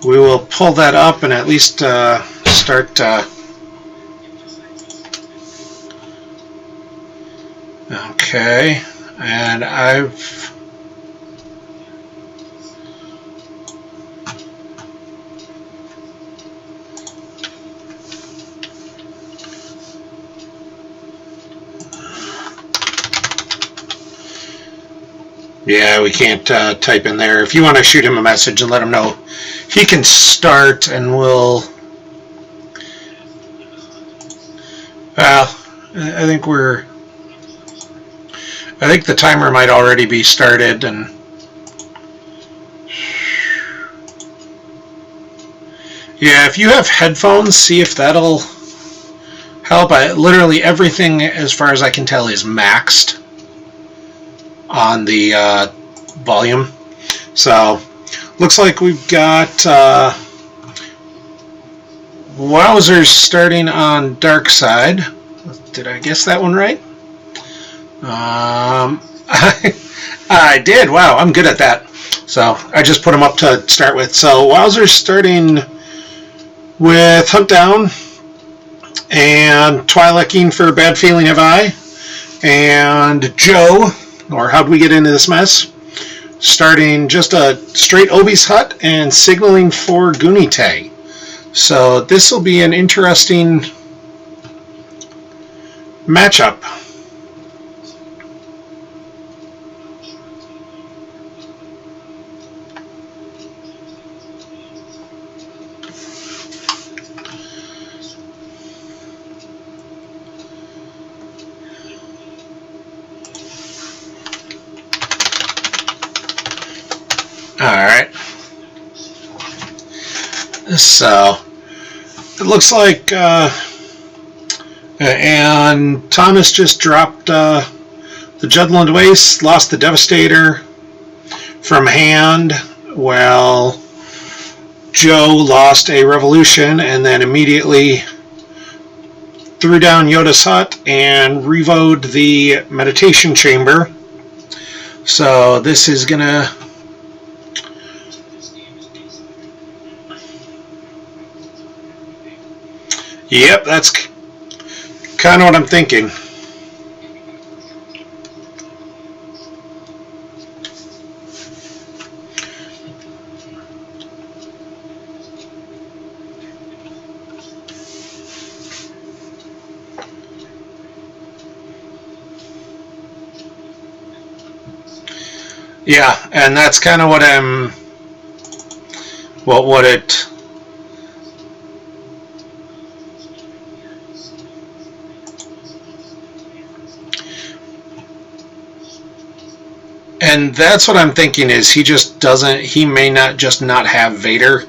we will pull that up and at least start. Okay, and I've. Yeah, we can't type in there. If you want to shoot him a message and let him know, he can start and we'll... Well, I think the timer might already be started, and... Yeah, if you have headphones, see if that'll help. Literally everything, as far as I can tell, is maxed on the volume. So looks like we've got wowzers starting on dark side. Did I guess that one right? I did. Wow, I'm good at that. So I just put them up to start with. So wowzers starting with Hunt Down and Twi'lek for Bad Feeling Have I, and Joe, or How'd We Get Into This Mess, starting just a straight Obi's Hut and signaling for Gunite. So this will be an interesting matchup. Alright, so it looks like, and Thomas just dropped the Judland Waste, lost the Devastator from hand, while Joe lost a Revolution and then immediately threw down Yoda's Hut and revoed the Meditation Chamber. So this is gonna... Yep, that's kind of what I'm thinking. Yeah, and that's kind of what I'm... what it... And that's what I'm thinking, is he just doesn't, he may not just not have Vader.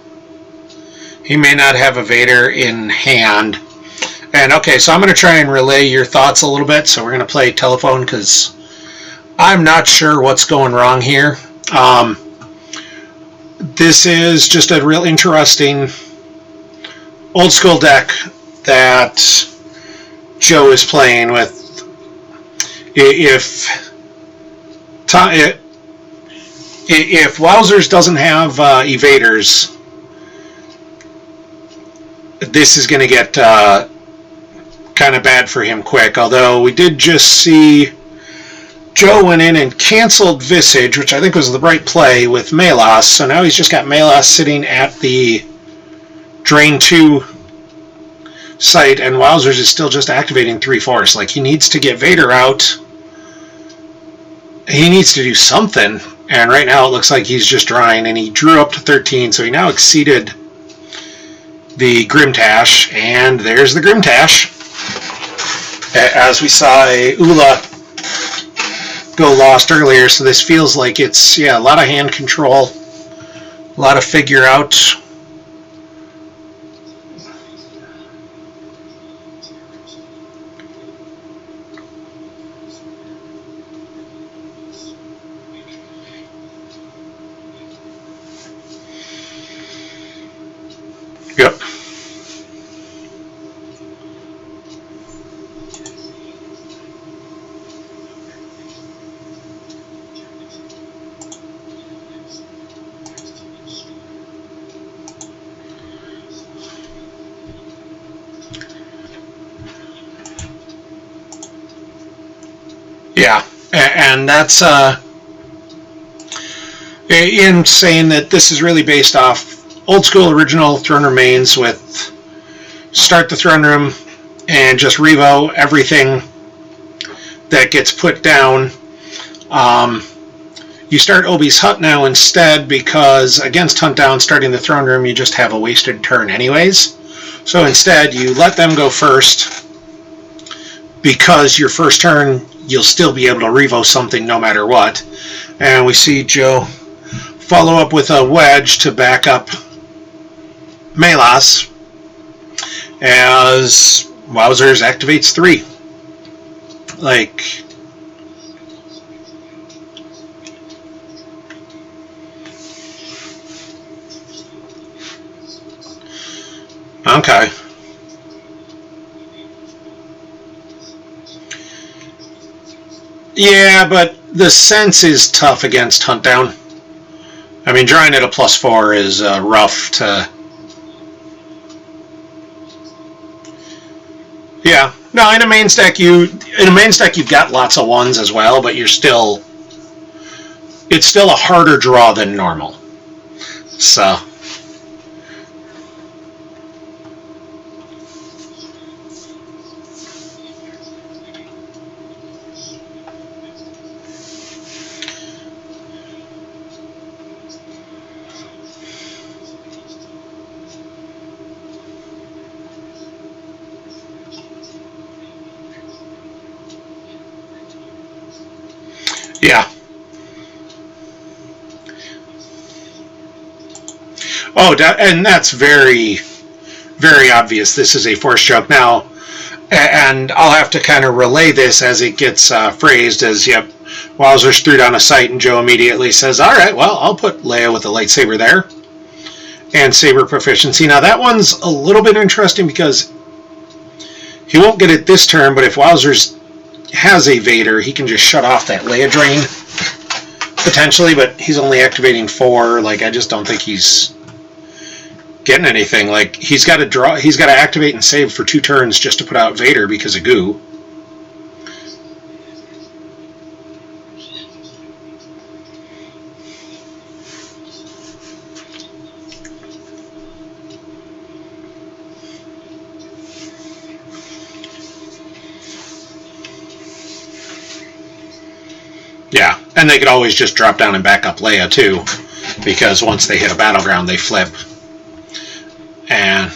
He may not have a Vader in hand. And okay, so I'm going to try and relay your thoughts a little bit. So we're going to play telephone because I'm not sure what's going wrong here. This is just a real interesting old school deck that Joe is playing with. If Wowzers doesn't have evaders, this is going to get kind of bad for him quick. Although we did just see Joe went in and canceled Visage, which I think was the right play with Malos. So now he's just got Malos sitting at the Drain 2 site, and Wowzers is still just activating 3 Force. Like, he needs to get Vader out. He needs to do something, and right now it looks like he's just drawing, and he drew up to 13, so he now exceeded the Grimtash, and there's the Grimtash. As we saw a Ula go lost earlier, so this feels like it's, yeah, a lot of hand control, a lot of figure out. Yep. Yeah, and that's in saying that this is really based off old school original Throne Room mains with start the throne room and just revo everything that gets put down. You start Obi's Hut now instead because against Hunt Down, starting the throne room, you just have a wasted turn anyways. So instead, you let them go first because your first turn, you'll still be able to revo something no matter what. And we see Joe follow up with a wedge to back up Melas as Wowzers activates 3. Like, okay. Yeah, but the sense is tough against Hunt Down. I mean, drawing at a +4 is rough to... Yeah. No, in a main stack you've got lots of 1s as well, but it's still a harder draw than normal. So... Yeah. Oh, and that's very, very obvious. This is a force choke. Now, and I'll have to kind of relay this as it gets phrased as, yep, Wowzers threw down a sight, and Joe immediately says, all right, well, I'll put Leia with the lightsaber there. And saber proficiency. Now, that one's a little bit interesting because he won't get it this turn, but if Wowzers has a Vader, he can just shut off that Leia drain, potentially, but he's only activating 4. Like, I just don't think he's getting anything. Like, he's got to activate and save for 2 turns just to put out Vader because of goo. Yeah, and they could always just drop down and back up Leia too, because once they hit a battleground, they flip. And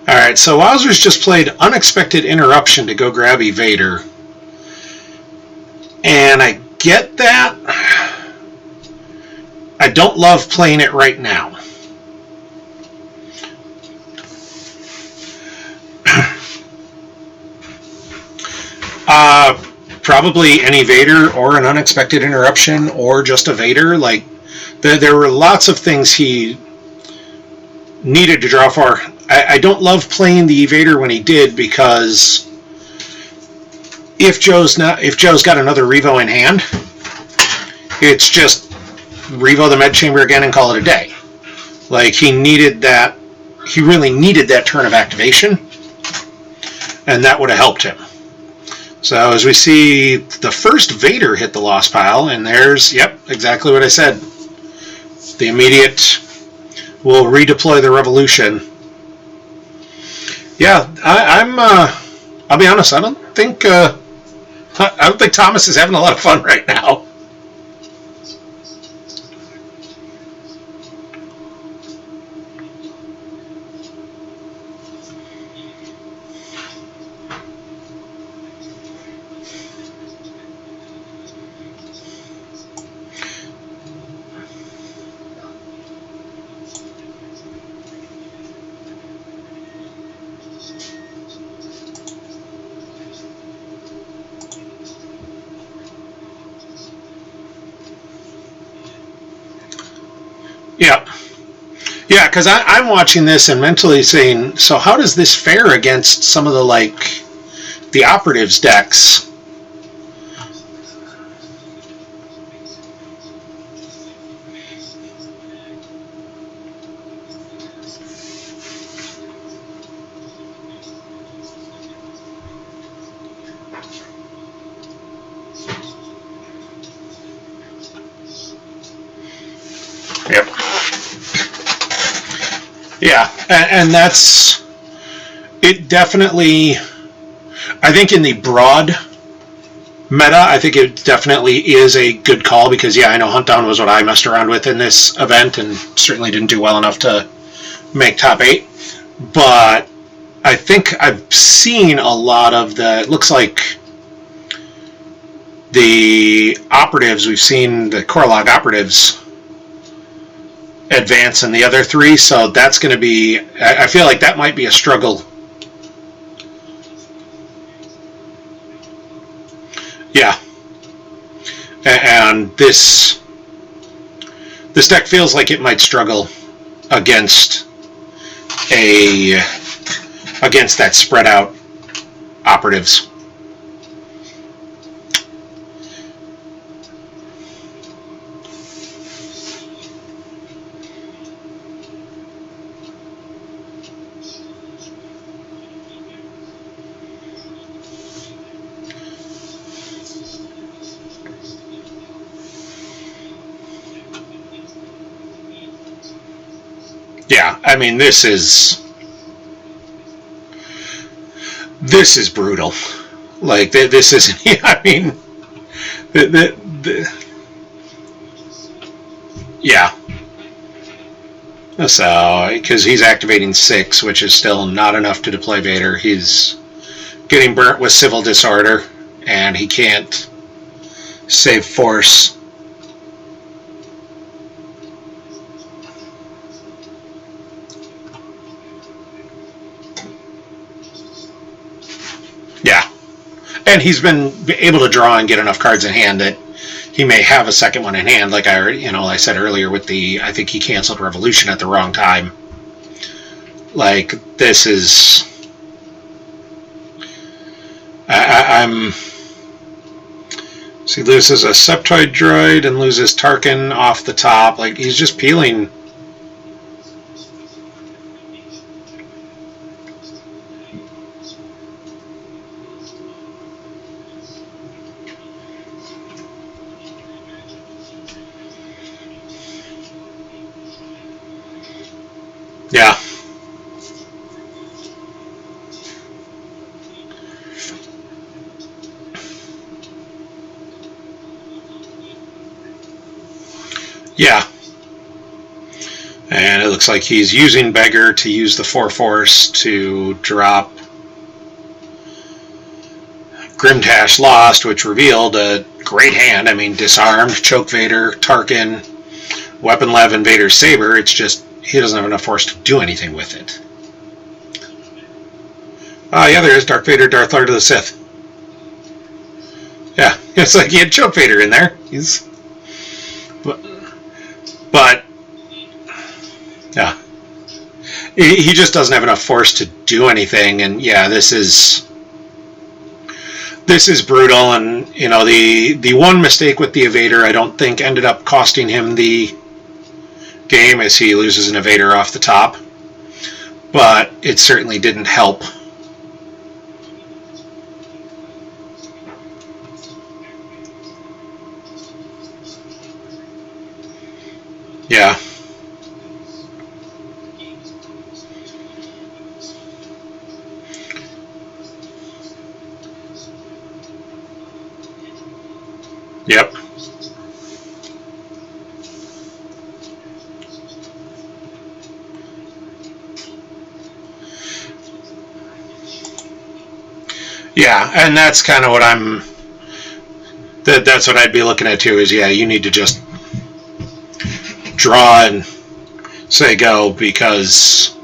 all right, so Wowzers just played Unexpected Interruption to go grab Evader, and I get that. I don't love playing it right now. Probably any Vader or an Unexpected Interruption or just a Vader. Like, there were lots of things he needed to draw for. I don't love playing the Vader when he did, because if Joe's got another Revo in hand, it's just Revo the Med Chamber again and call it a day. Like, he really needed that turn of activation, and that would have helped him. So as we see the first Vader hit the lost pile, and there's, yep, exactly what I said. The immediate will redeploy the Revolution. Yeah, I'll be honest, I don't think Thomas is having a lot of fun right now. Yeah, because I'm watching this and mentally saying, so how does this fare against some of the operatives decks? Yeah, and that's it. Definitely, I think in the broad meta, I think it definitely is a good call because, yeah, I know Hunt Down was what I messed around with in this event and certainly didn't do well enough to make top 8. But I think I've seen a lot of it looks like the operatives, we've seen the Corelog operatives advance in the other 3, so that's going to be, I feel like that might be a struggle. Yeah. And this deck feels like it might struggle against that spread out operatives. Yeah, I mean, this is brutal. Like, this isn't, I mean, yeah. So, because he's activating 6, which is still not enough to deploy Vader. He's getting burnt with Civil Disorder, and he can't save Force. Yeah. And he's been able to draw and get enough cards in hand that he may have a second one in hand, like I said earlier with I think he canceled Revolution at the wrong time. Like, this is, I'm, so he loses a Septoid Droid and loses Tarkin off the top. Like, he's just peeling. Yeah. Yeah. And it looks like he's using Beggar to use the 4-Force to drop Grimtash Lost, which revealed a great hand. I mean, disarmed, Choke Vader, Tarkin, Weapon Lev, and Vader's Saber. It's just he doesn't have enough force to do anything with it. Yeah, there is Dark Vader, Darth Lord of the Sith. Yeah, it's like he had Choke Vader in there. But yeah, he just doesn't have enough force to do anything. And yeah, this is brutal. And the one mistake with the Evader, I don't think ended up costing him the game, as he loses an Evader off the top, but it certainly didn't help. Yeah. Yep. Yeah, and that's kind of what that's what I'd be looking at too, is, yeah, you need to just draw and say go, because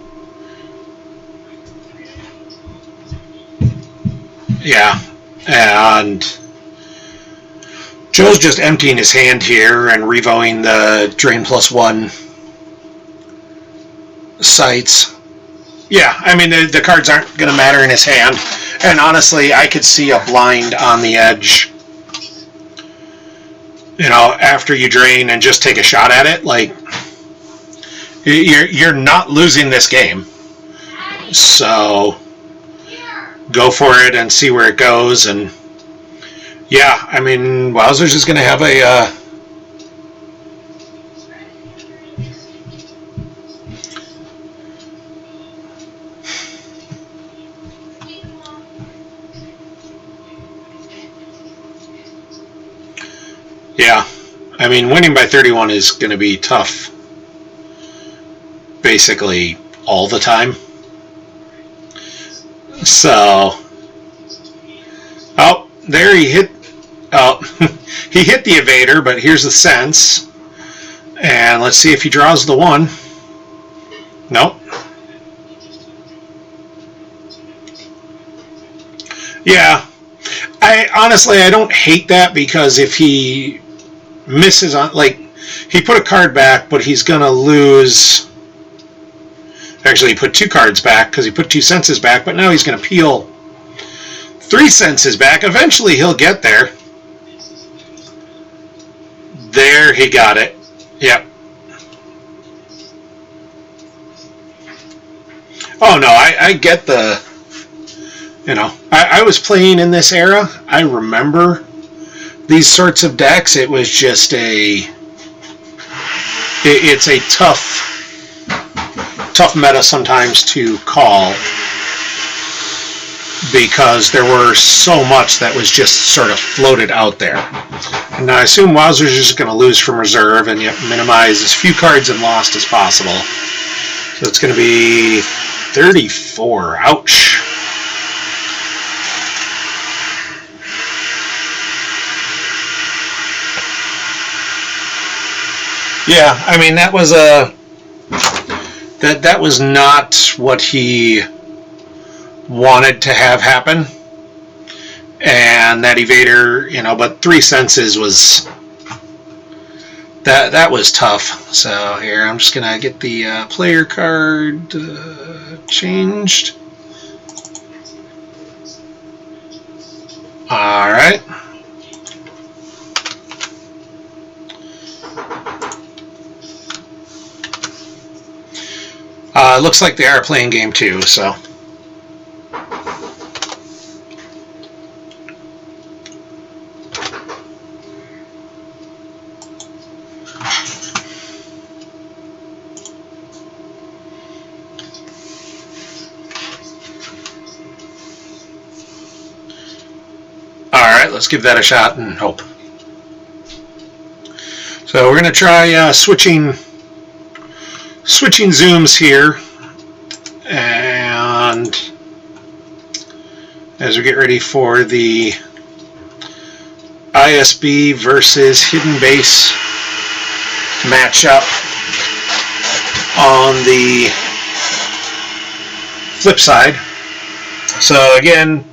yeah, and Joe's just emptying his hand here and revoing the Drain +1 sites. Yeah, I mean, the cards aren't going to matter in his hand. And honestly, I could see a blind on the edge, after you drain and just take a shot at it. Like, you're not losing this game. So go for it and see where it goes. And yeah, I mean, Wowzers is going to have a I mean, winning by 31 is going to be tough basically all the time. So, oh, there he hit, oh, he hit the evader, but here's the sense. And let's see if he draws the 1. Nope. Yeah. I don't hate that, because if he misses on, like, he put a card back, but he's going to lose. Actually, he put 2 cards back because he put 2 senses back, but now he's going to peel 3 senses back. Eventually, he'll get there. There, he got it. Yep. Oh, no, I get the, you know, I was playing in this era. I remember these sorts of decks. It was just it's a tough meta sometimes to call, because there were so much that was just sort of floated out there. And I assume Wowzers is just going to lose from reserve and yet minimize as few cards and lost as possible. So it's going to be 34. Ouch. Yeah, I mean, that was that was not what he wanted to have happen. And that evader, you know, but 3 senses was, that was tough. So here, I'm just gonna get the player card changed. All right. Looks like they are playing game 2, so. Alright, let's give that a shot and hope. So we're going to try switching zooms here, and as we get ready for the ISB versus Hidden Base matchup on the flip side. So again,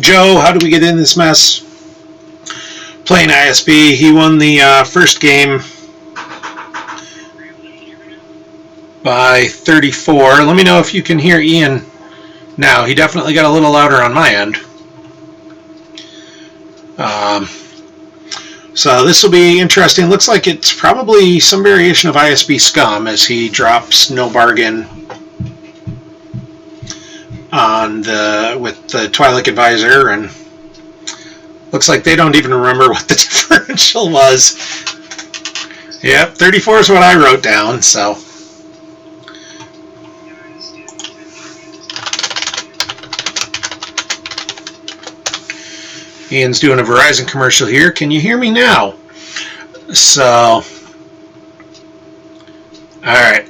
Joe, how do we get in this mess? Playing ISB, he won the first game by 34. Let me know if you can hear Ian now. He definitely got a little louder on my end. So this will be interesting. Looks like it's probably some variation of ISB Scum, as he drops no bargain on with the Twilight Advisor, and looks like they don't even remember what the differential was. Yep, 34 is what I wrote down, so. Ian's doing a Verizon commercial here. Can you hear me now? So, alright,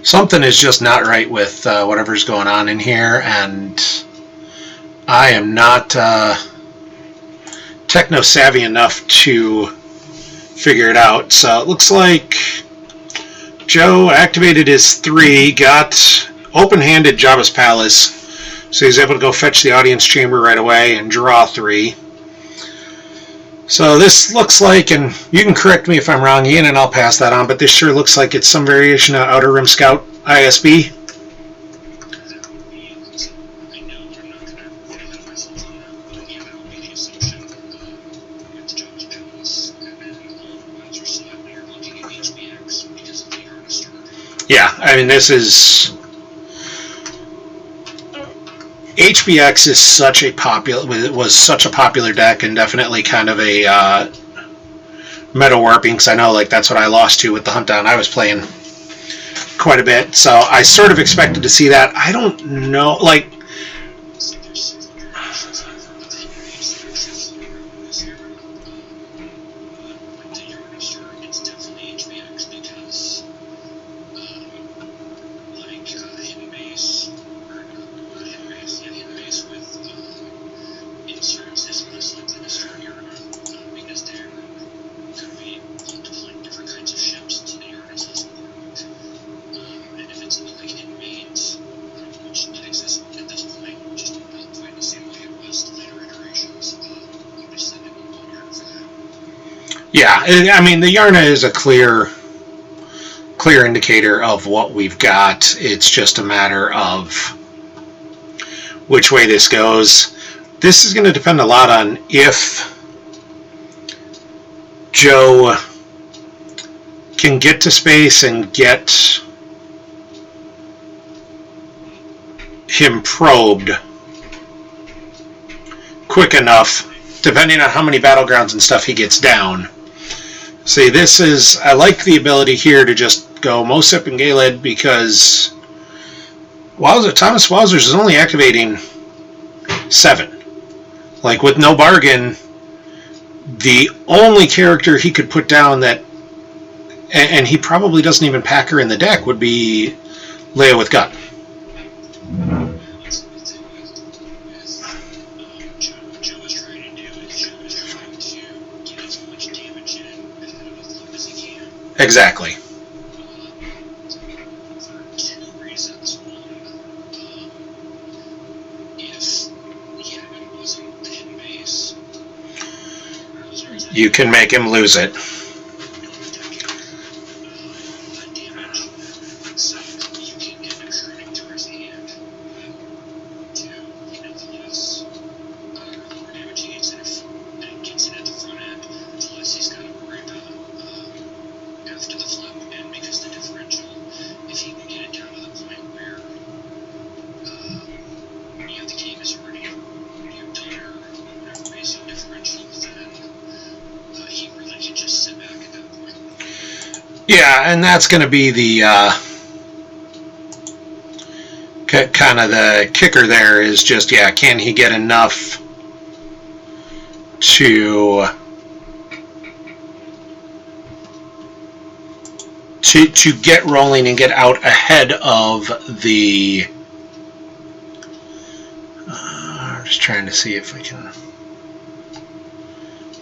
something is just not right with whatever's going on in here, and I am not techno-savvy enough to figure it out. So it looks like Joe activated his 3, got open-handed Jabba's Palace, so he's able to go fetch the audience chamber right away and draw 3. So this looks like, and you can correct me if I'm wrong, Ian, and I'll pass that on, but this sure looks like it's some variation of Outer Rim Scout ISB. Yeah, I mean, this is... HBX is such a was such a popular deck, and definitely kind of a meta warping, because I know, like, that's what I lost to with the Hunt Down. I was playing quite a bit, so I sort of expected to see that. I don't know, like, Yeah, I mean, the Yarna is a clear indicator of what we've got. It's just a matter of which way this goes. This is going to depend a lot on if Joe can get to space and get him probed quick enough, depending on how many battlegrounds and stuff he gets down. See, this is, I like the ability here to just go Mosep and Galed, because Thomas Wowzers is only activating 7. Like, with no bargain, the only character he could put down that, and he probably doesn't even pack her in the deck, would be Leia with Gun. Exactly. You can make him lose it. Yeah, and that's going to be the kind of the kicker there, is just, yeah, can he get enough to get rolling and get out ahead of the I'm just trying to see if we can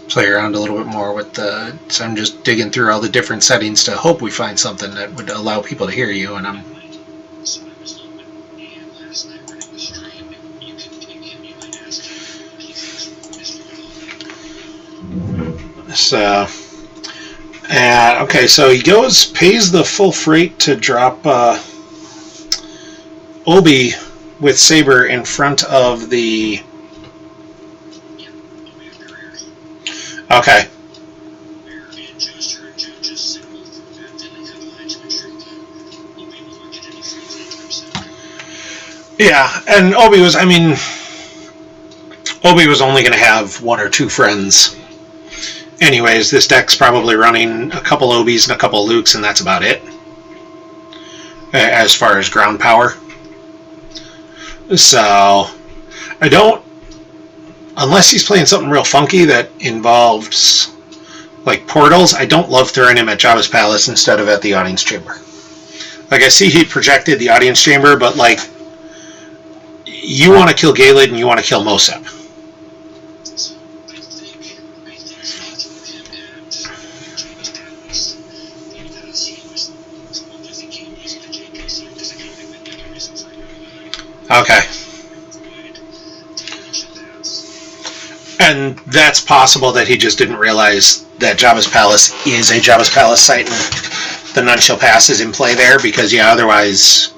play around a little bit more with the, so I'm just digging through all the different settings to hope we find something that would allow people to hear you, and I'm so okay, so he pays the full freight to drop Obi with Saber in front of the. Okay. Yeah, and Obi was only going to have 1 or 2 friends. Anyways, this deck's probably running a couple Obis and a couple Lukes, and that's about it as far as ground power. So, unless he's playing something real funky that involves, like, portals, I don't love throwing him at Jabba's Palace instead of at the Audience Chamber. Like, I see he projected the Audience Chamber, but, like, you want to kill Galed and you want to kill Mosep. Okay. And that's possible that he just didn't realize that Jabba's Palace is a Jabba's Palace site and the None Shall Pass is in play there, because, yeah, otherwise.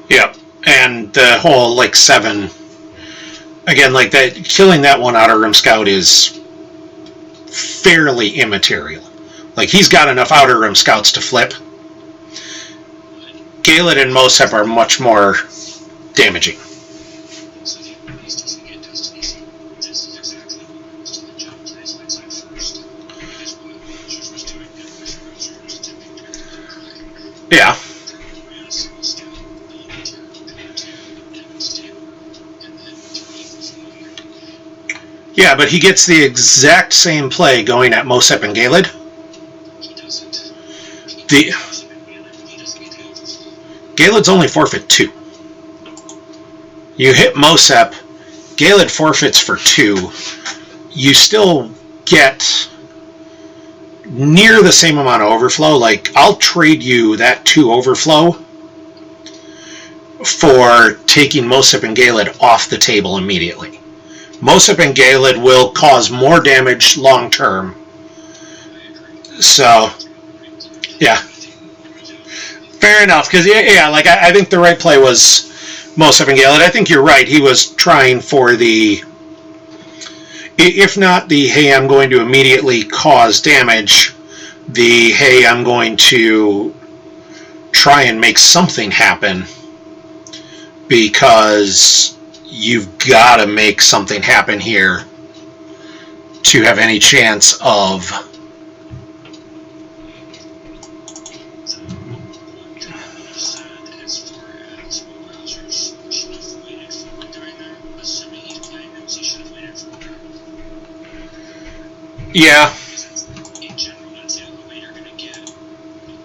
Yeah, and the whole, like, 7, again, like, that, killing that one Outer Rim Scout is fairly immaterial. Like, he's got enough Outer Rim Scouts to flip. Galed and Mosep are much more damaging. Yeah. Yeah, but he gets the exact same play going at Mosep and Galed. He doesn't. The... Galed's only forfeit 2. You hit Mosep, Galed forfeits for 2. You still get near the same amount of overflow. Like, I'll trade you that 2 overflow for taking Mosep and Galed off the table immediately. Mosep and Galed will cause more damage long term. So, yeah. Fair enough, because, yeah, like, I think the right play was Mosep and Galed. I think you're right. He was trying for the, if not the, hey, I'm going to immediately cause damage, the, hey, I'm going to try and make something happen, because you've got to make something happen here to have any chance of yeah. In general, that's the only way you're going to get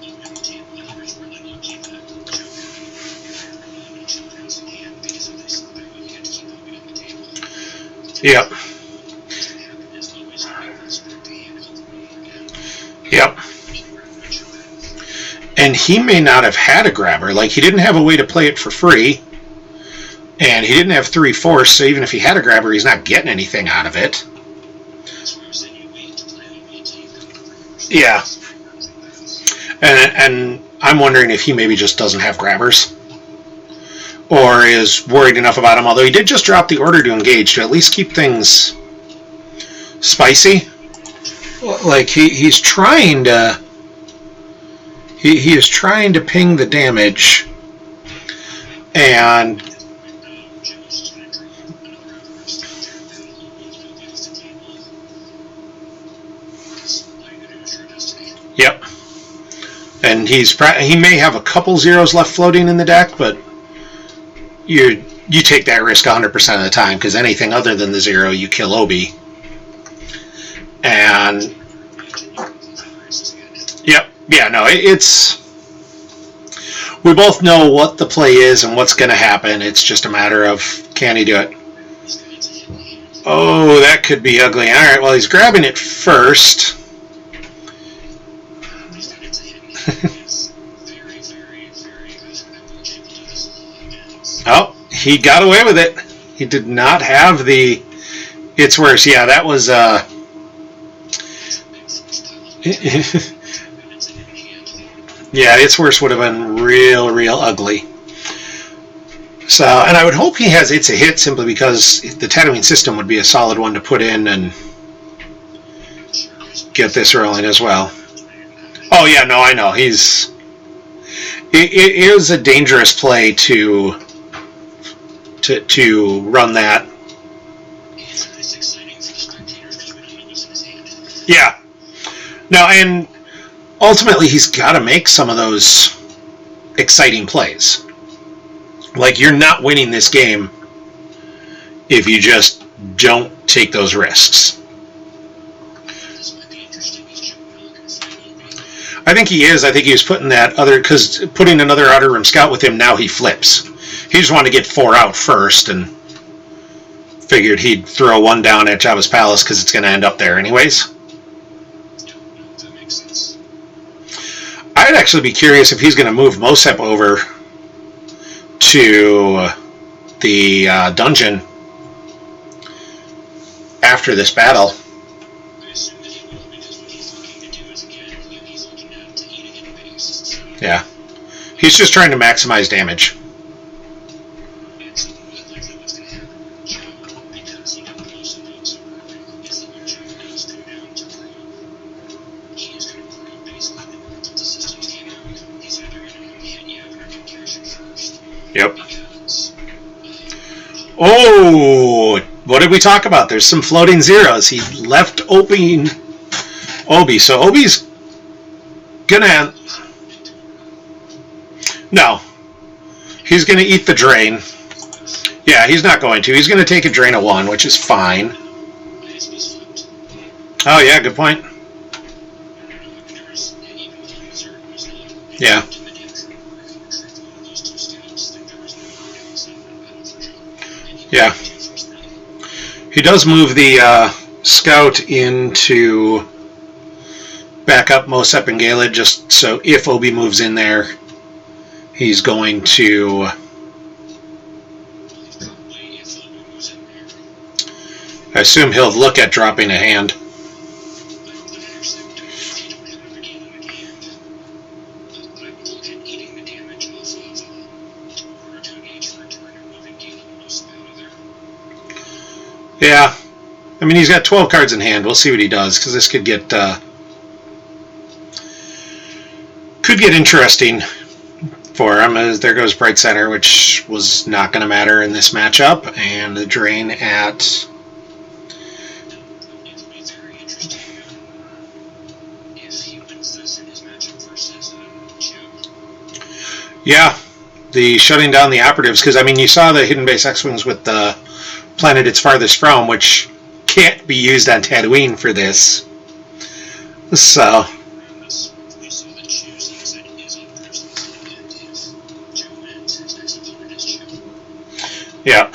even at the table. Like, you're really lucky that Joe had as many children as he can, because if they saw that, you had to keep moving at the table. Yep. What's going to happen is always going to split the hand again. Yep. And he may not have had a grabber. Like, he didn't have a way to play it for free, and he didn't have 3 force, so even if he had a grabber, he's not getting anything out of it. Yeah. And I'm wondering if he maybe just doesn't have grabbers, or is worried enough about him, although he did just drop the order to engage to at least keep things spicy. Like, he's trying to he is trying to ping the damage, and yep. And he may have a couple zeros left floating in the deck, but you take that risk 100% of the time, because anything other than the 0, you kill Obi. And yep, yeah, no, it's, we both know what the play is and what's going to happen. It's just a matter of, can he do it? Oh, that could be ugly. All right, well, he's grabbing it first. Oh, he got away with it. He did not have the, it's worse. Yeah, that was yeah, it's worse would have been real ugly. So, and I would hope he has It's a Hit, simply because the Tatooine system would be a solid one to put in and get this rolling as well. Oh yeah, no, I know. It is a dangerous play to run that. Yeah. No, and ultimately he's got to make some of those exciting plays. Like, you're not winning this game if you just don't take those risks. I think he is. I think he was putting that other, because putting another Outer Rim Scout with him, now he flips. He just wanted to get 4 out first, and figured he'd throw 1 down at Jabba's Palace because it's going to end up there anyways. That makes sense. I'd actually be curious if he's going to move Mosep over to the dungeon after this battle. I assume that he will, because what he's looking to do is, again, he's looking to eat a hit base. So yeah. He's just trying to maximize damage. and so likely what's going to happen with Joe, because he got close and so early, is that when Joe goes down to prove, he is going to prove basically that the system's game out. He's either going to hit you or get Garrison first. Yep. Because, Oh, what did we talk about? There's some floating zeros. He left open Obi, so Obi's gonna, no, he's gonna eat the drain. Yeah, he's not going to. He's gonna take a drain of 1, which is fine. Oh yeah, good point. Yeah. Yeah. He does move the scout into back up Mosep and Galen, just so if Obi moves in there, he's going to... I assume he'll look at dropping a hand. Yeah. I mean, he's got 12 cards in hand. We'll see what he does, because this could get interesting for him. As there goes Bright Center, which was not going to matter in this matchup, and the drain at... Yeah, the shutting down the operatives, because I mean, you saw the hidden base X-Wings with the planet it's farthest from, which can't be used on Tatooine for this. So... Yeah.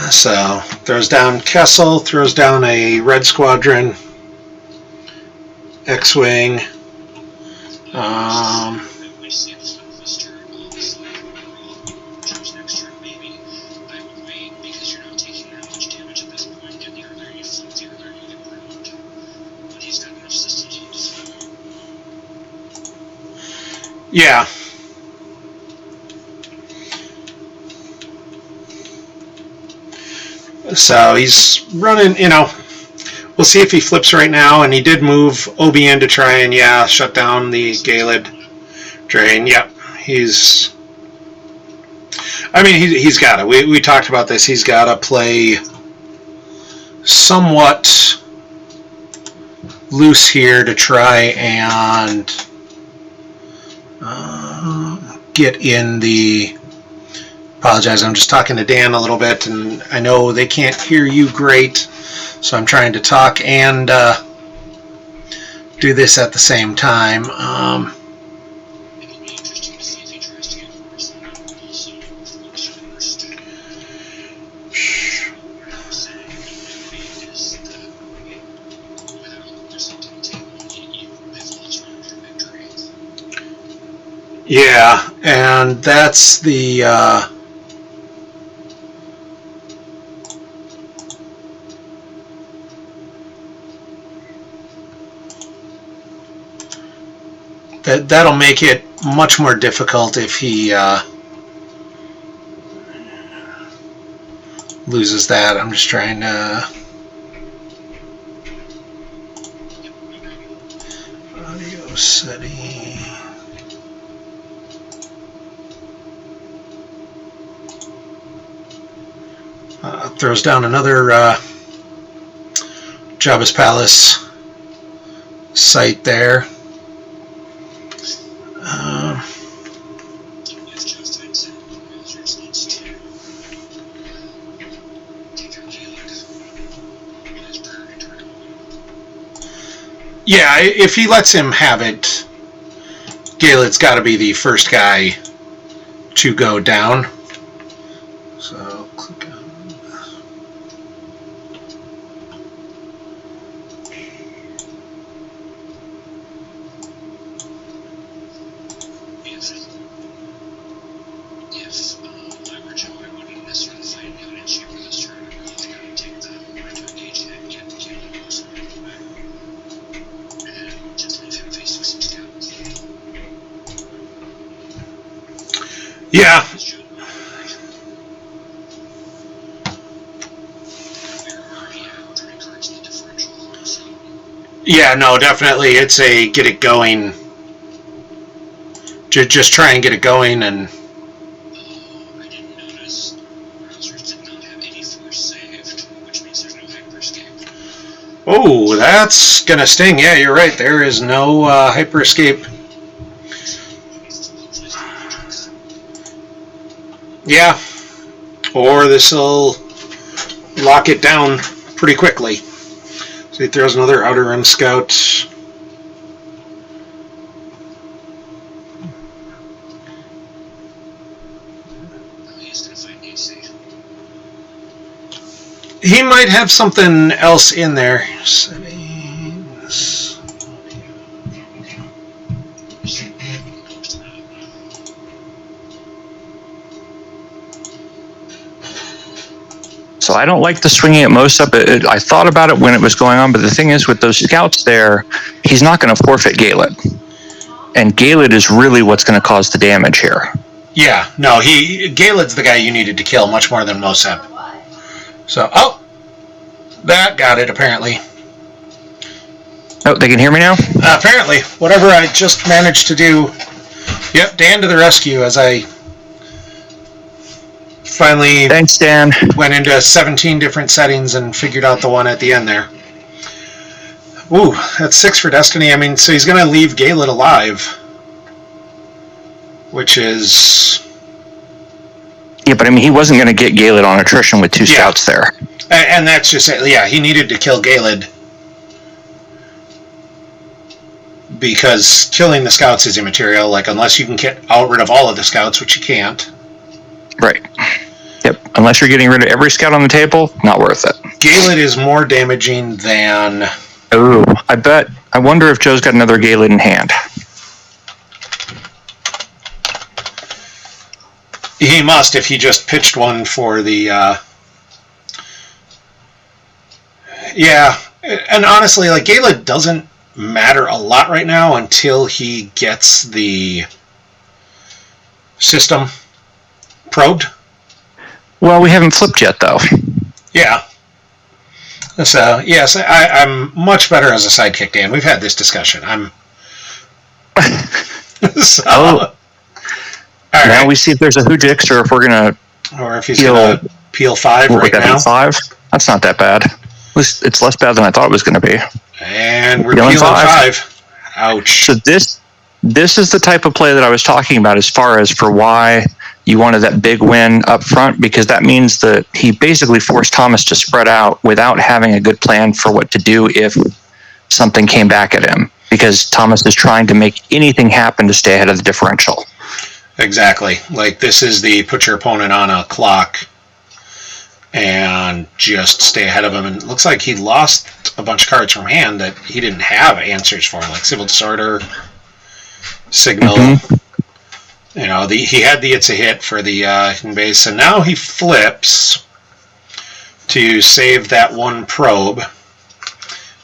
So, throws down Kessel, throws down a Red Squadron, X-Wing. Yeah. So he's running, you know, we'll see if he flips right now, and he did move Obi in to try and, yeah, shut down the Galed drain. Yep, he's, I mean, he's got it. We talked about this. He's got to play somewhat loose here to try and get in the... Apologize, I'm just talking to Dan a little bit, and I know they can't hear you great, so I'm trying to talk and do this at the same time. Yeah, and that's the... That'll make it much more difficult if he loses that. I'm just trying to... Audio setting... throws down another Jabba's Palace site there. Yeah, if he lets him have it, Gaelet's got to be the first guy to go down. So click on I were Joe, I wouldn't necessarily find out an issue for this turn. I really think I would take the right to engage hit and get the Gaelet most of the way. And just leave him facing some scouts. Yeah. Yeah, no, definitely. It's a get it going. Just try and get it going. And I didn't notice wowzers did not have any force saved, which means there's no hyperscape. Oh, that's gonna sting. Yeah, you're right. There is no hyper escape. Yeah, or this will lock it down pretty quickly. So he throws another outer rim scout. He might have something else in there. Settings. So I don't like the swinging at most up. I thought about it when it was going on, but the thing is with those scouts there, he's not going to forfeit Gaelid. And Gaelid is really what's going to cause the damage here. Yeah, no, Gaelid's the guy you needed to kill much more than Moseb. So, that got it, apparently. Oh, they can hear me now? Apparently. Whatever I just managed to do. Yep, Dan to the rescue as I finally Thanks, Dan. Went into 17 different settings and figured out the one at the end there. Ooh, that's 6 for Destiny. I mean, so he's going to leave Gaelid alive. Which is... Yeah, but I mean, he wasn't going to get Gaelid on attrition with 2 scouts there. And that's just it. Yeah, he needed to kill Gaelid. Because killing the scouts is immaterial. Like, unless you can get rid of all of the scouts, which you can't. Right. Yep. Unless you're getting rid of every scout on the table, not worth it. Gaelid is more damaging than... Oh, I wonder if Joe's got another Gaelid in hand. He must, if he just pitched one for the... Yeah, and honestly, like, Gaelid doesn't matter a lot right now until he gets the system probed. Well, we haven't flipped yet, though. Yeah. So, yes, I'm much better as a sidekick, Dan. We've had this discussion. So... Oh. All right. Now we see if there's a Hujix or if we're going to... Or if he's going to peel 5 right now. 5? That's not that bad. At least it's less bad than I thought it was going to be. And we're peeling 5. Ouch. So this is the type of play that I was talking about as far as for why you wanted that big win up front, because that means that he basically forced Thomas to spread out without having a good plan for what to do if something came back at him, because Thomas is trying to make anything happen to stay ahead of the differential. Exactly. Like, this is the put your opponent on a clock and just stay ahead of him. And it looks like he lost a bunch of cards from hand that he didn't have answers for, like Civil Disorder, Signal. Mm-hmm. You know, he had the It's a Hit for the hidden base, and now he flips to save that one probe.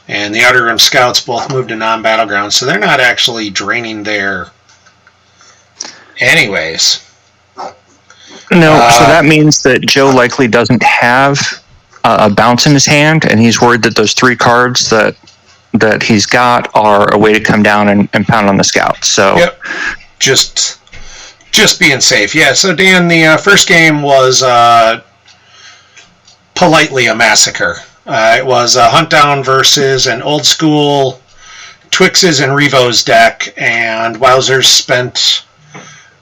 And the Outer Rim Scouts both moved to non-battleground, so they're not actually draining their... Anyways. No, so that means that Joe likely doesn't have a bounce in his hand, and he's worried that those 3 cards that he's got are a way to come down and pound on the scout. So, yep. Just being safe. Yeah, so Dan, the first game was politely a massacre. It was a Hunt Down versus an old school Twixes and Revos deck, and Wowzers spent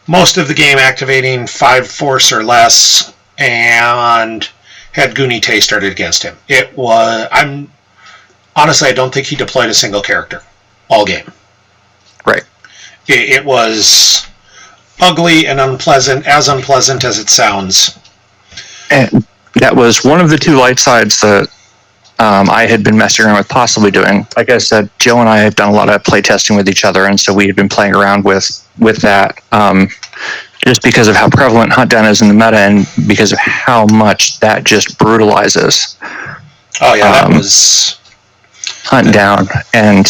most of the game activating 5 force or less, and had Goonie Tay started against him. It was... Honestly, I don't think he deployed a single character all game. Right. It was ugly and unpleasant as it sounds. And that was one of the 2 light sides that I had been messing around with possibly doing. Like I said, Joe and I have done a lot of play testing with each other, and so we had been playing around with that just because of how prevalent Hunt Down is in the meta and because of how much that just brutalizes. Oh yeah, that was... Hunt Down. And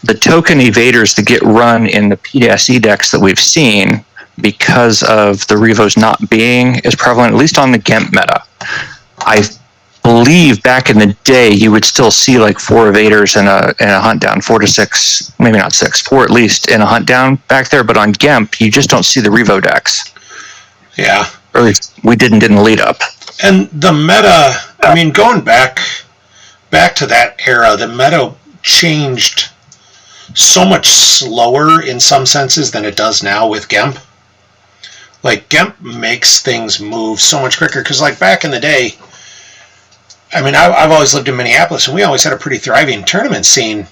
the token evaders that get run in the PDSE decks that we've seen because of the Revos not being as prevalent, at least on the GEMP meta. I believe back in the day you would still see like 4 evaders in a Hunt Down, 4 to 6, maybe not 6, 4 at least in a Hunt Down back there, but on GEMP you just don't see the Revo decks. Yeah. Or at least we didn't lead up. And the meta, I mean, going back to that era, the meta changed so much slower in some senses than it does now with GEMP. Like, GEMP makes things move so much quicker, because like back in the day, I mean, I've always lived in Minneapolis, and we always had a pretty thriving tournament scene.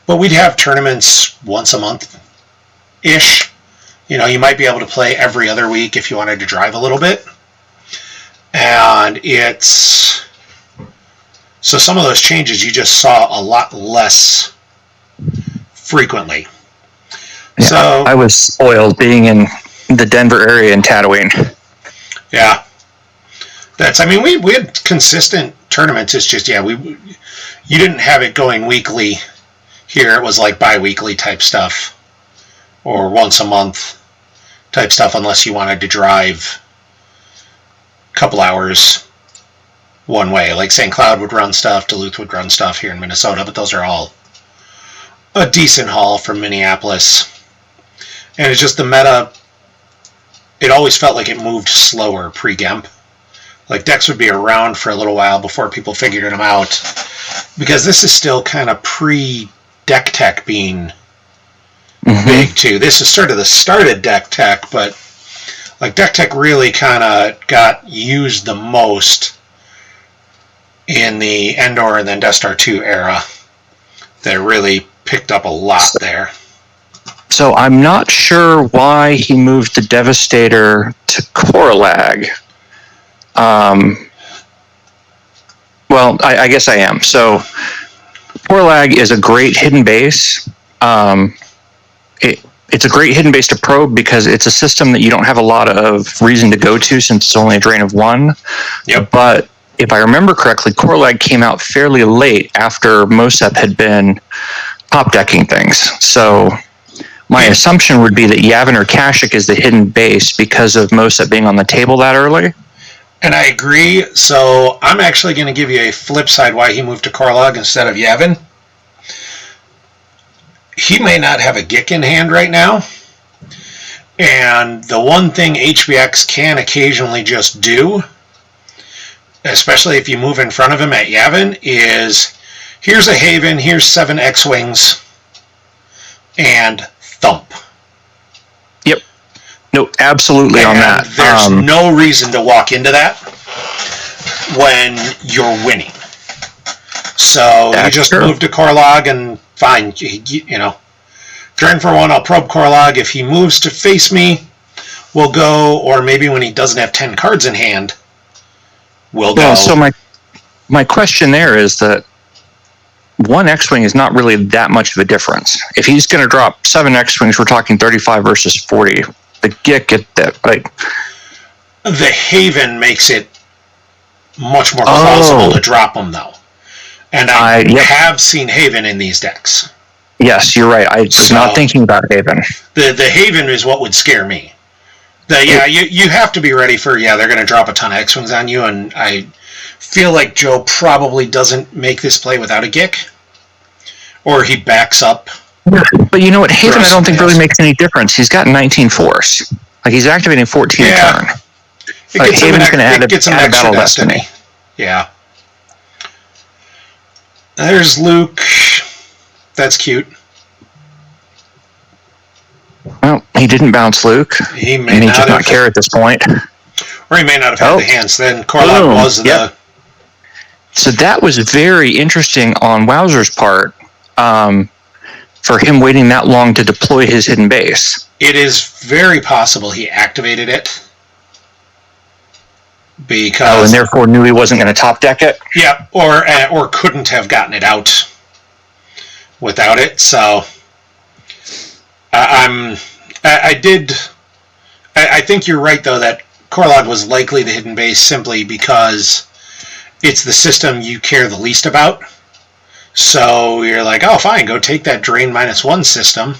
But we'd have tournaments once a month-ish. You know, you might be able to play every other week if you wanted to drive a little bit. And it's... So some of those changes you just saw a lot less frequently. Yeah, so I was spoiled being in the Denver area in Tatooine. Yeah. I mean, we had consistent tournaments. It's just, you didn't have it going weekly. Here it was like bi-weekly type stuff. Or once a month type stuff, unless you wanted to drive a couple hours one way. Like St. Cloud would run stuff, Duluth would run stuff here in Minnesota, but those are all a decent haul from Minneapolis. And it's just the meta, it always felt like it moved slower pre-GEMP. Like decks would be around for a little while before people figured them out. Because this is still kind of pre-deck tech being big too. This is sort of the start of deck tech, but like deck tech really kind of got used the most in the Endor and then Death Star 2 era. They really picked up a lot there. So I'm not sure why he moved the Devastator to Korlag. Well, I guess I am. So Korlag is a great hidden base. It's a great hidden base to probe because it's a system that you don't have a lot of reason to go to since it's only a drain of 1. Yep. But if I remember correctly, Korlag came out fairly late after Mosep had been top decking things. So my assumption would be that Yavin or Kashyyyk is the hidden base because of Mosep being on the table that early. And I agree. So I'm actually going to give you a flip side why he moved to Korlag instead of Yavin. He may not have a Gick in hand right now. And the one thing HBX can occasionally just do, especially if you move in front of him at Yavin, is here's a Haven, here's 7 X-Wings, and thump. Yep. No, absolutely on that. There's no reason to walk into that when you're winning. So you just move to Korlag and fine, you know. Turn for 1, I'll probe Korlag. If he moves to face me, we'll go, or maybe when he doesn't have 10 cards in hand, we'll go. So my question there is that 1 X-Wing is not really that much of a difference. If he's going to drop 7 X-Wings, we're talking 35 versus 40. The Gick at that, like... The Haven makes it much more plausible to drop them, though. And I have seen Haven in these decks. Yes, you're right. I was not thinking about Haven. The Haven is what would scare me. You have to be ready for, they're going to drop a ton of X-Wings on you, and I feel like Joe probably doesn't make this play without a Gick. Or he backs up. But you know what? Haven I don't think really makes any difference. He's got 19 force. Like, he's activating 14 a turn. Haven's going to add a battle destiny. Yeah. There's Luke. That's cute. Well, he didn't bounce Luke. He may and he not did not care at this point. Or he may not have had the hands. Then Korlag was the... So that was very interesting on Wowzer's part, for him waiting that long to deploy his hidden base. It is very possible he activated it. Because... and therefore knew he wasn't going to top deck it? Yeah, or couldn't have gotten it out without it. So I think you're right, though, that Korlag was likely the hidden base simply because it's the system you care the least about. So you're like, oh, fine, go take that drain -1 system.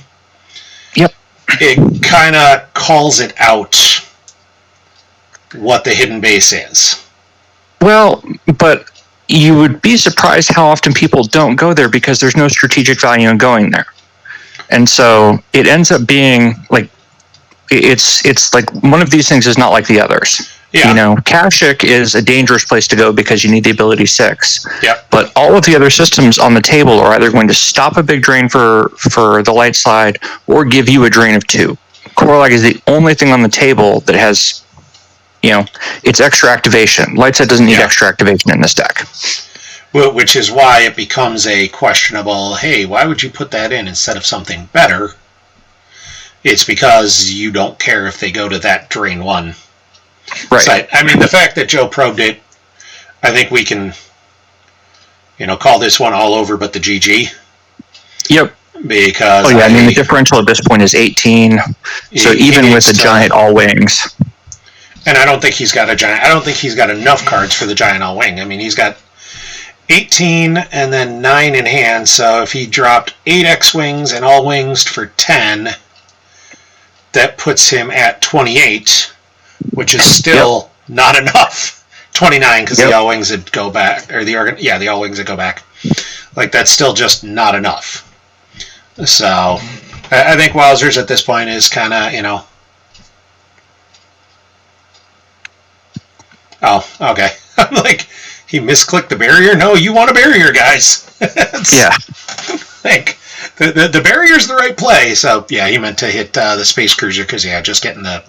Yep. It kind of calls it out what the hidden base is. Well, but you would be surprised how often people don't go there because there's no strategic value in going there. And so it ends up being like, it's like one of these things is not like the others. Yeah. You know, Kashyyyk is a dangerous place to go because you need the ability 6. Yep. But all of the other systems on the table are either going to stop a big drain for the light side or give you a drain of 2. Korlag is the only thing on the table that has it's extra activation. Light Side doesn't need extra activation in this deck. Well, which is why it becomes a questionable, hey, why would you put that in instead of something better? It's because you don't care if they go to that drain 1 site. I mean, the fact that Joe probed it, I think we can, call this one all over but the GG. Yep. Because the differential at this point is 18. So even with the giant all wings. And I don't think he's got enough cards for the giant all wing. I mean, he's got 18 and then 9 in hand. So if he dropped 8 X-wings and all wings for 10, that puts him at 28, which is still not enough. 29 because the all wings would go back, or the all wings would go back. Like, that's still just not enough. So I think Wowzers at this point is kind of, Oh, okay. I'm like, he misclicked the barrier? No, you want a barrier, guys. Like, the barrier's the right play. So, yeah, he meant to hit the Space Cruiser because, just getting the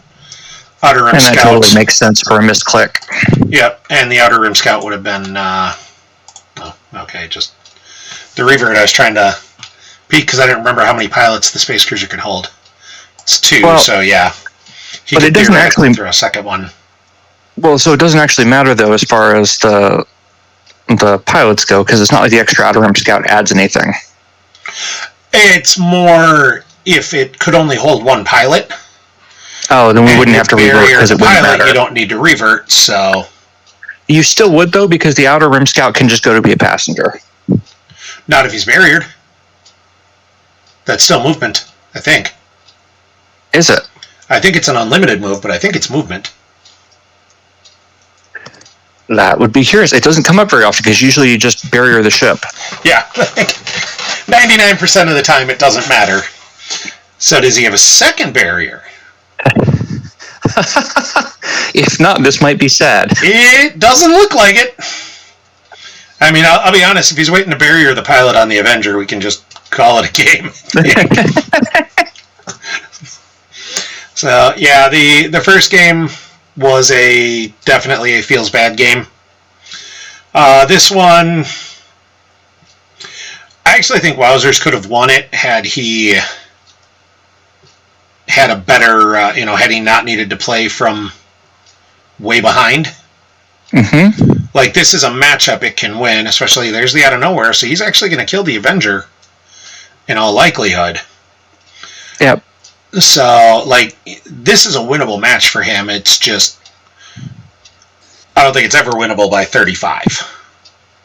Outer Rim Scout. And that totally makes sense for a misclick. Yep, and the Outer Rim Scout would have been, just the revert. I was trying to peek because I didn't remember how many pilots the Space Cruiser could hold. It's 2, so yeah. But it doesn't actually throw a second one. Well, so it doesn't actually matter, though, as far as the pilots go, because it's not like the extra Outer Rim Scout adds anything. It's more if it could only hold 1 pilot. Oh, then we wouldn't have to revert because it wouldn't matter. You don't need to revert, so... You still would, though, because the Outer Rim Scout can just go to be a passenger. Not if he's barriered. That's still movement, I think. Is it? I think it's an unlimited move, but I think it's movement. That would be curious. It doesn't come up very often because usually you just barrier the ship. Yeah. 99% of the time it doesn't matter. So does he have a second barrier? If not, this might be sad. It doesn't look like it. I mean, I'll be honest. If he's waiting to barrier the pilot on the Avenger, we can just call it a game. So, yeah, the first game was definitely a feels bad game. This one, I actually think Wowzers could have won it had he had a better, had he not needed to play from way behind. Mm-hmm. Like, this is a matchup it can win, especially there's the out of nowhere, so he's actually going to kill the Avenger in all likelihood. Yep. So, like, this is a winnable match for him. It's just, I don't think it's ever winnable by 35.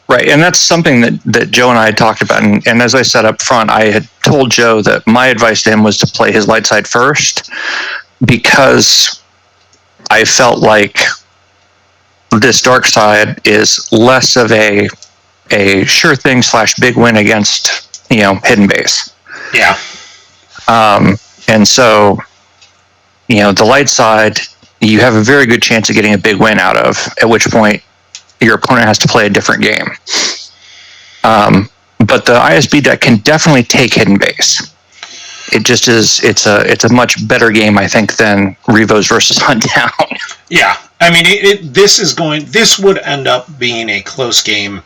Right, and that's something that Joe and I had talked about. And as I said up front, I had told Joe that my advice to him was to play his light side first because I felt like this dark side is less of a sure thing / big win against, hidden base. Yeah. And so, the light side, you have a very good chance of getting a big win out of, at which point your opponent has to play a different game. But the ISB deck can definitely take hidden base. It just is, it's a much better game, I think, than Revos versus Hunt Down. Yeah. I mean, this would end up being a close game,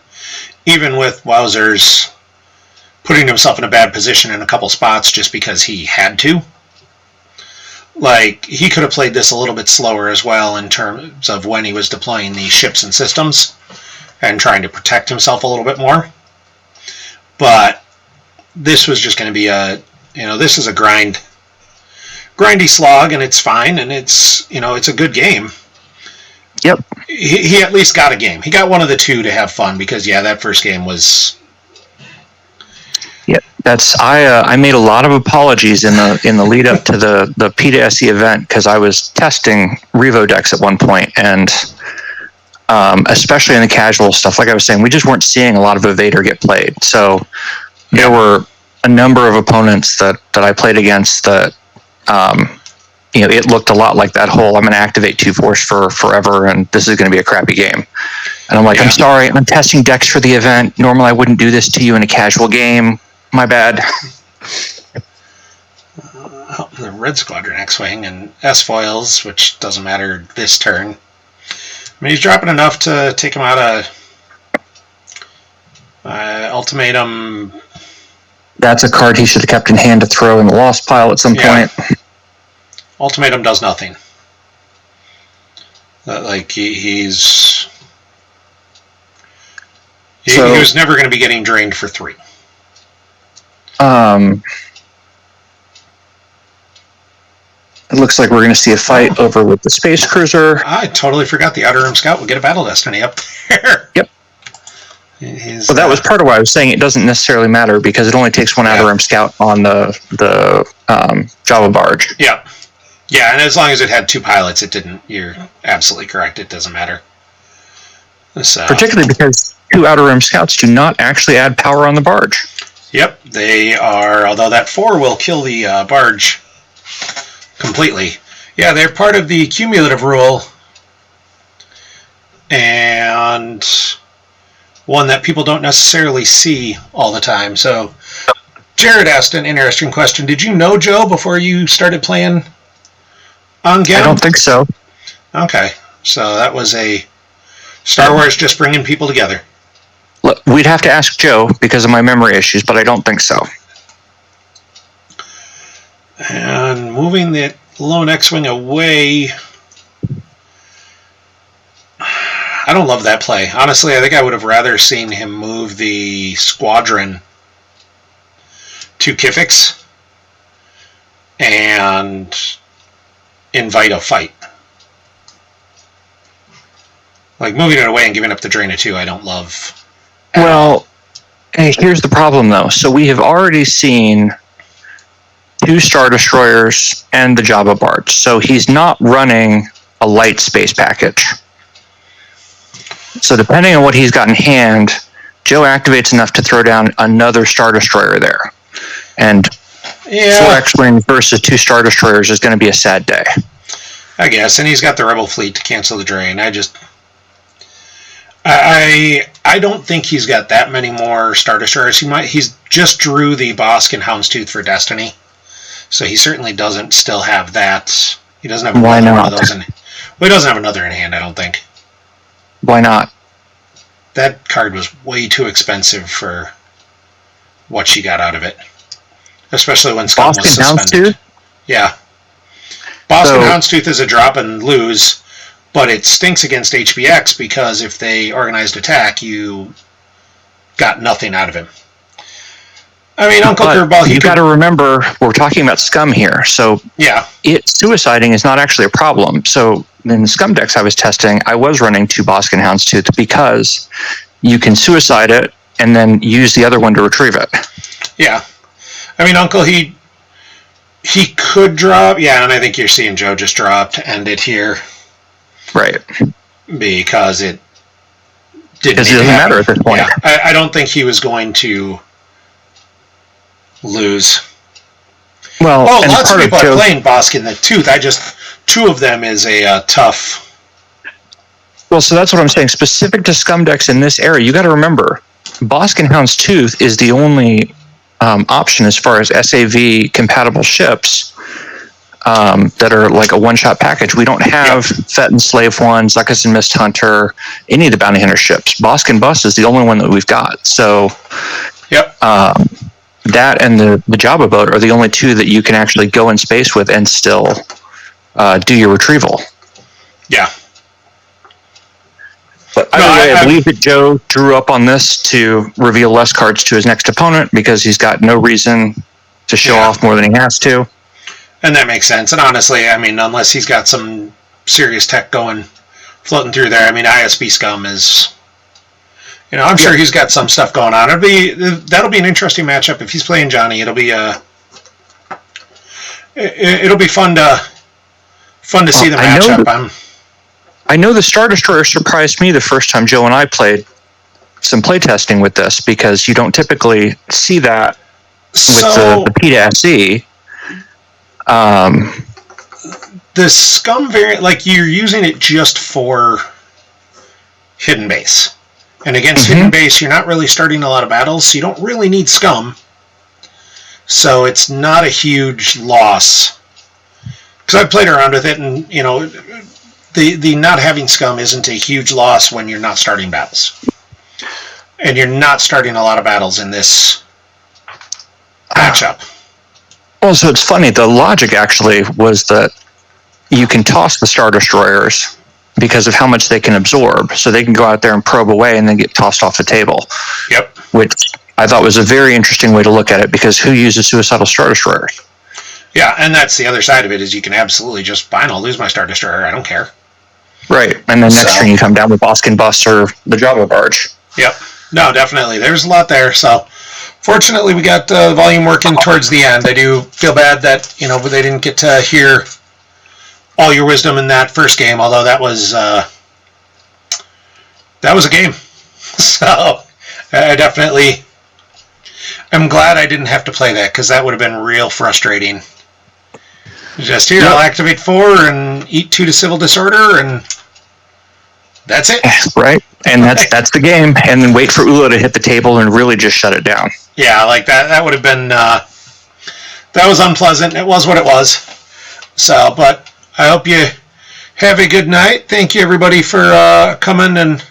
even with Wowzers putting himself in a bad position in a couple spots just because he had to. Like, he could have played this a little bit slower as well in terms of when he was deploying the ships and systems and trying to protect himself a little bit more. But this was just going to be this is a grindy slog, and it's fine, and it's a good game. Yep. He at least got a game. He got one of the two to have fun because, that first game was... Yep, I made a lot of apologies in the lead up to the P2SE event because I was testing Revo decks at one point, and especially in the casual stuff, like I was saying, we just weren't seeing a lot of Evader get played. So there were a number of opponents that I played against that it looked a lot like that whole I'm going to activate 2 force for forever and this is going to be a crappy game. And I'm like, I'm sorry, I'm testing decks for the event. Normally I wouldn't do this to you in a casual game. My bad. The Red Squadron X-Wing and S-Foils, which doesn't matter this turn. mean, he's dropping enough to take him out of Ultimatum. That's a card he should have kept in hand to throw in the lost pile at some point. Ultimatum does nothing. Like, he was never going to be getting drained for 3. It looks like we're going to see a fight over with the Space Cruiser. I totally forgot the Outer Rim Scout would get a Battle Destiny up there. Yep. Well, that was part of why I was saying it doesn't necessarily matter, because it only takes one Outer Rim Scout on the Java barge. Yeah. Yeah, and as long as it had 2 pilots, it didn't. You're absolutely correct. It doesn't matter. So, particularly because 2 Outer Rim Scouts do not actually add power on the barge. Yep, they are, although that 4 will kill the barge completely. Yeah, they're part of the cumulative rule, and one that people don't necessarily see all the time. So, Jared asked an interesting question. Did you know Joe before you started playing on Gem? I don't think so. Okay, so that was a Star Wars just bringing people together. Look, we'd have to ask Joe because of my memory issues, but I don't think so. And moving the lone X-Wing away, I don't love that play. Honestly, I think I would have rather seen him move the squadron to Kifix and invite a fight. Like, moving it away and giving up the drain of 2, I don't love. Well, hey, here's the problem, though. So we have already seen 2 Star Destroyers and the Jabba barge. So he's not running a light space package. So depending on what he's got in hand, Joe activates enough to throw down another Star Destroyer there. And 4 X-Wing versus 2 Star Destroyers is going to be a sad day. I guess. And he's got the Rebel fleet to cancel the drain. I don't think he's got that many more Star Destroyers. He's just drew the Bosk and Houndstooth for Destiny. So he certainly doesn't still have that. He doesn't have one of those in. Well, he doesn't have another in hand, I don't think. Why not? That card was way too expensive for what she got out of it. Especially when Scum was suspended. Yeah. Bosk and Houndstooth is a drop and lose, but it stinks against HBX because if they organized attack, you got nothing out of him. I mean, Uncle Curveball, you got to remember, we're talking about Scum here, so yeah, suiciding is not actually a problem. So in the Scum decks I was testing, I was running 2 Bosk and Houndstooth because you can suicide it and then use the other one to retrieve it. Yeah. I mean, Uncle, he could drop, yeah, and I think you're seeing Joe just drop to end it here. Right. Because it didn't matter at this point. Yeah, I don't think he was going to lose. Well, lots of people are playing Bosk in the Tooth. 2 of them is a tough. Well, so that's what I'm saying. Specific to Scum decks in this era, you got to remember, Bosk and Houndstooth is the only option as far as SAV compatible ships that are like a one-shot package. We don't have Fett and Slave One, Zuckuss and Mist Hunter, any of the Bounty Hunter ships. Bosk and Bus is the only one that we've got. So, that and the Jabba boat are the only 2 that you can actually go in space with and still do your retrieval. Yeah. But I believe that Joe drew up on this to reveal less cards to his next opponent because he's got no reason to show off more than he has to. And that makes sense. And honestly, I mean, unless he's got some serious tech floating through there, I mean, ISB Scum is, I'm sure he's got some stuff going on. That'll be an interesting matchup if he's playing Johnny. It'll be fun to see the matchup. I know the Star Destroyer surprised me the first time Joe and I played some playtesting with this because you don't typically see that with the P-SE. The Scum variant, like, you're using it just for hidden base. And against hidden base, you're not really starting a lot of battles, so you don't really need Scum. So it's not a huge loss. Because I've played around with it, and, the not having scum isn't a huge loss when you're not starting battles. And you're not starting a lot of battles in this matchup. Well, so it's funny. The logic actually was that you can toss the Star Destroyers because of how much they can absorb. So they can go out there and probe away and then get tossed off the table. Yep. Which I thought was a very interesting way to look at it, because who uses suicidal Star Destroyers? Yeah, and that's the other side of it, is you can absolutely just, fine, I'll lose my Star Destroyer, I don't care. Right. And then next turn you come down with Boskin Bus or the Java Barge. Yep. No, definitely. There's a lot there. So fortunately we got volume working towards the end. I do feel bad that, they didn't get to hear all your wisdom in that first game, although that was a game. So I definitely am glad I didn't have to play that, because that would have been real frustrating. Just here, I'll activate 4 and eat 2 to Civil Disorder, and that's it. Right. And that's the game. And then wait for Ulo to hit the table and really just shut it down. Yeah, like that would have been, that was unpleasant. It was what it was. So, but I hope you have a good night. Thank you, everybody, for coming and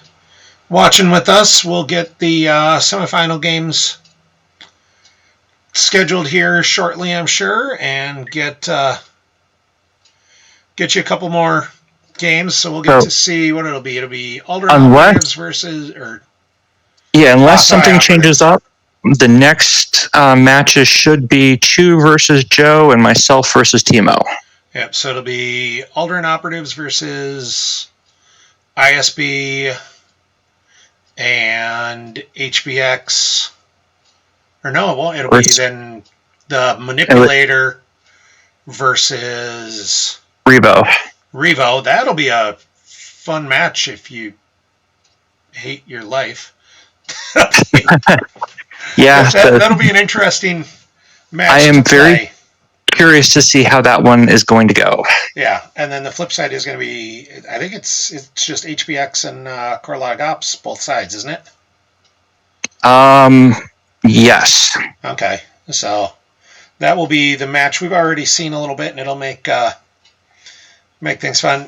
watching with us. We'll get the semifinal games scheduled here shortly, I'm sure, and get you a couple more games, so we'll get to see what it'll be. It'll be Aldrin Operatives versus... unless something changes up, the next matches should be Chu versus Joe and myself versus Timo. Yep, so it'll be Aldrin Operatives versus ISB and HBX. Or no, it won't. It'll be then the Manipulator versus Revo. That'll be a fun match if you hate your life. Yeah. That'll be an interesting match. I am very curious to see how that one is going to go. Yeah, and then the flip side is going to be, I think it's just HBX and Corlog Ops, both sides, isn't it? Yes. Okay, so that will be the match. We've already seen a little bit, and it'll make things fun.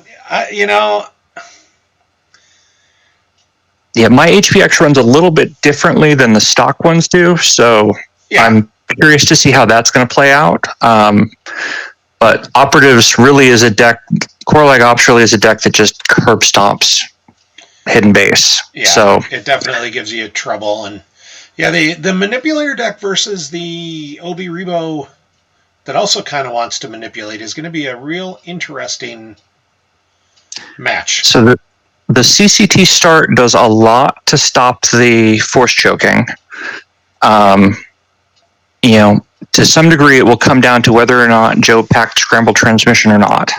Yeah, my HPX runs a little bit differently than the stock ones do, so yeah. I'm curious to see how that's going to play out. But Operatives really is a deck, Corlag Ops really is a deck that just curb stomps hidden base. Yeah, so it definitely gives you trouble. And yeah, the Manipulator deck versus the OB Rebo that also kind of wants to manipulate is going to be a real interesting match. So the CCT start does a lot to stop the force choking. To some degree, it will come down to whether or not Joe packed scrambled transmission or not.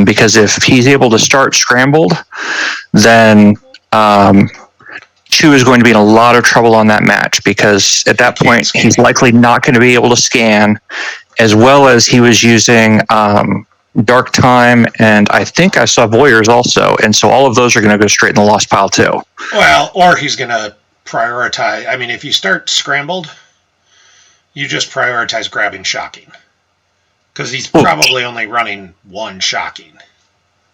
Because if he's able to start scrambled, then Chu is going to be in a lot of trouble on that match, because at that point, he's likely not going to be able to scan, as well as he was using Dark Time, and I think I saw Voyeurs also, and so all of those are going to go straight in the lost pile too. Well, or he's going to prioritize. I mean, if you start scrambled, you just prioritize grabbing shocking, because he's probably only running one shocking.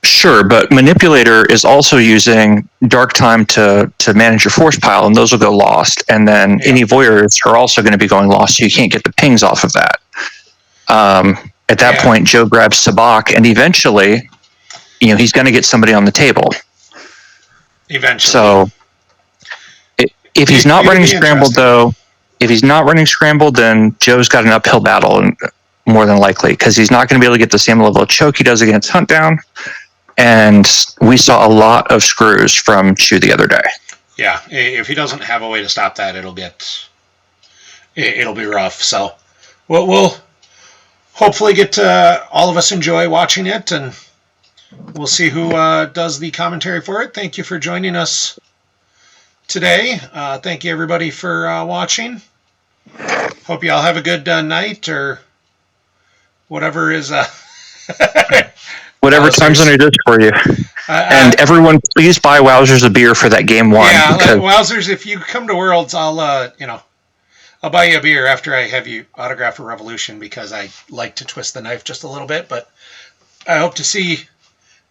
Sure, but Manipulator is also using Dark Time to manage your force pile, and those will go lost, and then any Voyeurs are also going to be going lost, so you can't get the pings off of that. At that point, Joe grabs Sabak, and eventually, he's going to get somebody on the table. Eventually. So, if he's not running scrambled, though, then Joe's got an uphill battle, and more than likely, because he's not going to be able to get the same level of choke he does against Huntdown. And we saw a lot of screws from Chu the other day. Yeah, if he doesn't have a way to stop that, it'll be rough. So we'll hopefully get to all of us enjoy watching it, and we'll see who does the commentary for it. Thank you for joining us today. Thank you, everybody, for watching. Hope you all have a good night, or whatever is... whatever time zone it is for you. And everyone, please buy Wowzers a beer for that game one. Yeah, Wowzers, if you come to Worlds, I'll buy you a beer after I have you autograph a Revolution, because I like to twist the knife just a little bit. But I hope to see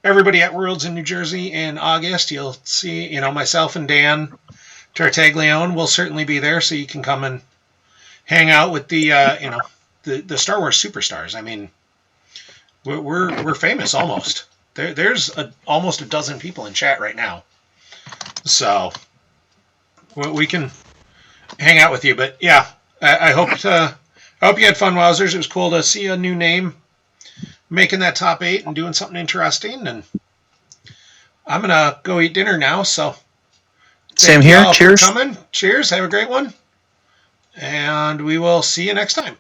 everybody at Worlds in New Jersey in August. You'll see, myself and Dan Tartaglione will certainly be there, so you can come and hang out with the the Star Wars superstars. I mean, we're famous almost. There's almost a dozen people in chat right now, so we can hang out with you. But yeah, I hope you had fun, Wowzers. It was cool to see a new name making that top 8 and doing something interesting. And I'm gonna go eat dinner now. So same here. Cheers. For coming. Cheers. Have a great one. And we will see you next time.